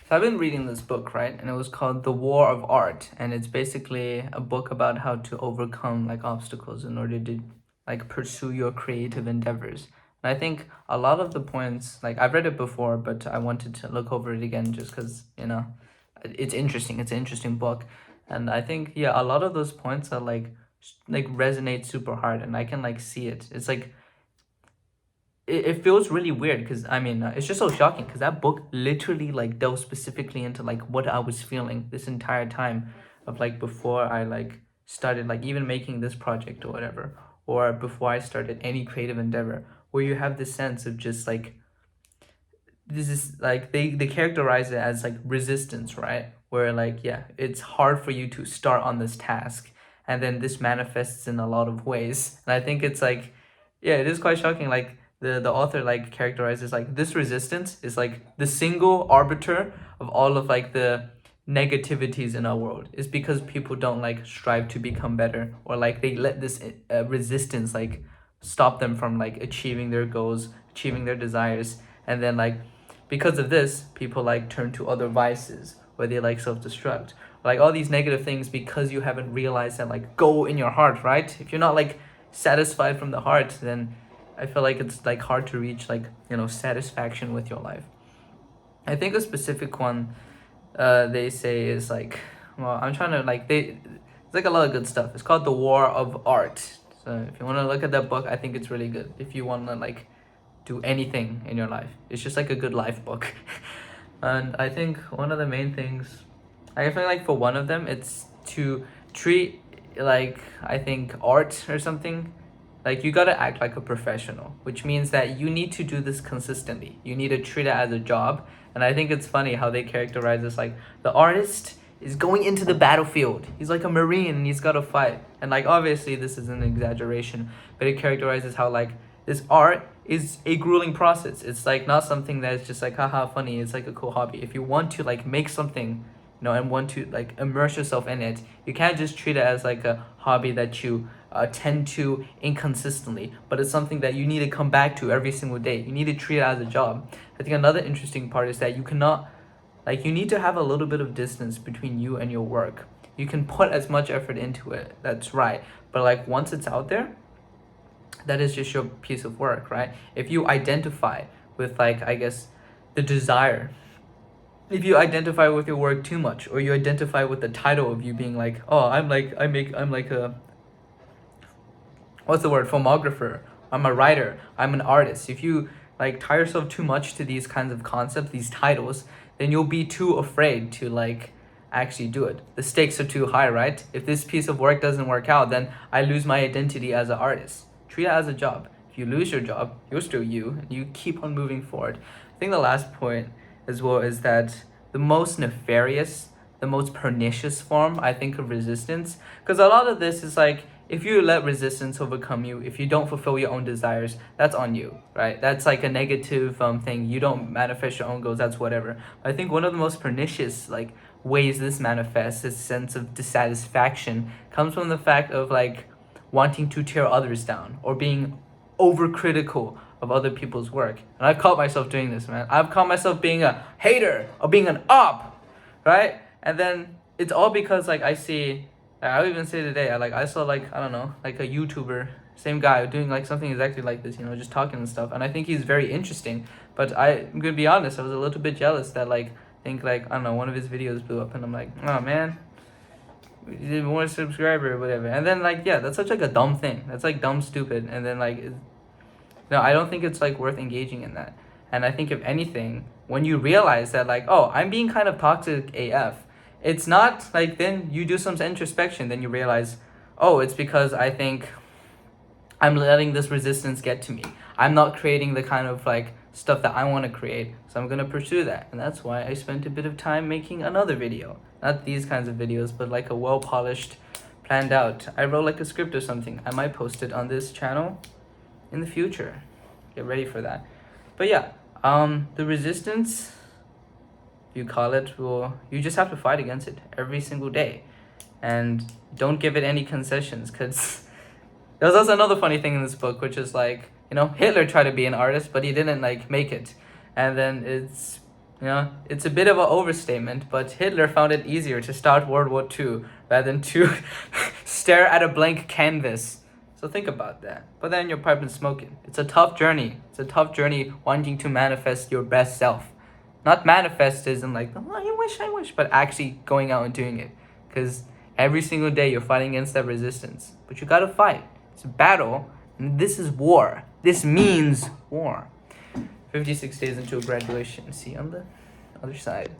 So I've been reading this book, right? And it was called The War of Art. And it's basically a book about how to overcome like obstacles in order to like pursue your creative endeavors. And I think a lot of the points, like I've read it before, but I wanted to look over it again just because, it's interesting. It's an interesting book. And I think, yeah, a lot of those points are like resonate super hard and I can like see it. It's like it feels really weird because it's just so shocking because that book literally like delves specifically into like what I was feeling this entire time of like before I like started like even making this project or whatever, or before I started any creative endeavor, where you have this sense of just like this is like they characterize it as like resistance, right? Where like, yeah, it's hard for you to start on this task, and then this manifests in a lot of ways. And I think it's like, yeah, it is quite shocking. Like the author like characterizes like this resistance is like the single arbiter of all of like the negativities in our world. Is because people don't like strive to become better, or like they let this resistance like stop them from like achieving their goals, achieving their desires. And then like because of this, people like turn to other vices where they like self-destruct, like all these negative things, because you haven't realized that like goal in your heart, right? If you're not like satisfied from the heart, then I feel like it's like hard to reach like, satisfaction with your life. I think a specific one they say is like, well, I'm trying to like they it's like a lot of good stuff. It's called The War of Art. So if you want to look at that book, I think it's really good. If you want to like do anything in your life, it's just like a good life book. And I think one of the main things, I feel like for one of them, it's to treat like, I think art or something, like you gotta act like a professional, which means that you need to do this consistently. You need to treat it as a job. And I think it's funny how they characterize this like the artist is going into the battlefield. He's like a marine and he's gotta fight. And like obviously this is an exaggeration, but it characterizes how like this art is a grueling process. It's like not something that's just like haha funny. It's like a cool hobby. If you want to like make something, and want to like immerse yourself in it, you can't just treat it as like a hobby that you tend to inconsistently, but it's something that you need to come back to every single day. You need to treat it as a job. I think another interesting part is that you cannot, like, you need to have a little bit of distance between you and your work. You can put as much effort into it, that's right, but like once it's out there, that is just your piece of work, right? If you identify with like, I guess, the desire, if you identify with your work too much, or you identify with the title of you being like, oh, I'm like a, what's the word, filmographer, I'm a writer, I'm an artist. If you like tie yourself too much to these kinds of concepts, these titles, then you'll be too afraid to like actually do it. The stakes are too high, right? If this piece of work doesn't work out, then I lose my identity as an artist. Treat it as a job. If you lose your job, you're still you, and you keep on moving forward. I think the last point as well is that the most nefarious, the most pernicious form, I think, of resistance, because a lot of this is like, if you let resistance overcome you, if you don't fulfill your own desires, that's on you, right? That's like a negative thing. You don't manifest your own goals, that's whatever. I think one of the most pernicious like ways this manifests, this sense of dissatisfaction, comes from the fact of like wanting to tear others down, or being overcritical of other people's work. And I've caught myself doing this, man. I've caught myself being a hater or being an op, right? And then it's all because like I see, I'll even say today, I saw like, I don't know, like a YouTuber, same guy doing like something exactly like this, just talking and stuff. And I think he's very interesting. But I'm gonna be honest, I was a little bit jealous that like, I think like, I don't know, one of his videos blew up, and I'm like, oh man, you did more subscriber or whatever. And then like, yeah, that's such like a dumb thing. That's like dumb stupid. And then like, no, I don't think it's like worth engaging in that. And I think if anything, when you realize that like, oh, I'm being kind of toxic AF, it's not like, then you do some introspection, then you realize, oh, it's because I think I'm letting this resistance get to me. I'm not creating the kind of like stuff that I want to create, so I'm gonna pursue that. And that's why I spent a bit of time making another video. Not these kinds of videos, but like a well-polished, planned out. I wrote like a script or something. I might post it on this channel in the future. Get ready for that. But yeah, the resistance, you call it, well, you just have to fight against it every single day, and don't give it any concessions. Because there's also another funny thing in this book, which is like, Hitler tried to be an artist, but he didn't like make it. And then it's You know, it's a bit of an overstatement, but Hitler found it easier to start World War II rather than to stare at a blank canvas. So think about that. But then you're pipe and smoking. It's a tough journey. It's a tough journey wanting to manifest your best self. Not manifest as in like, oh, I wish, but actually going out and doing it. Because every single day you're fighting against that resistance. But you gotta fight. It's a battle, and this is war. This means war. 56 days until graduation. See on the other side.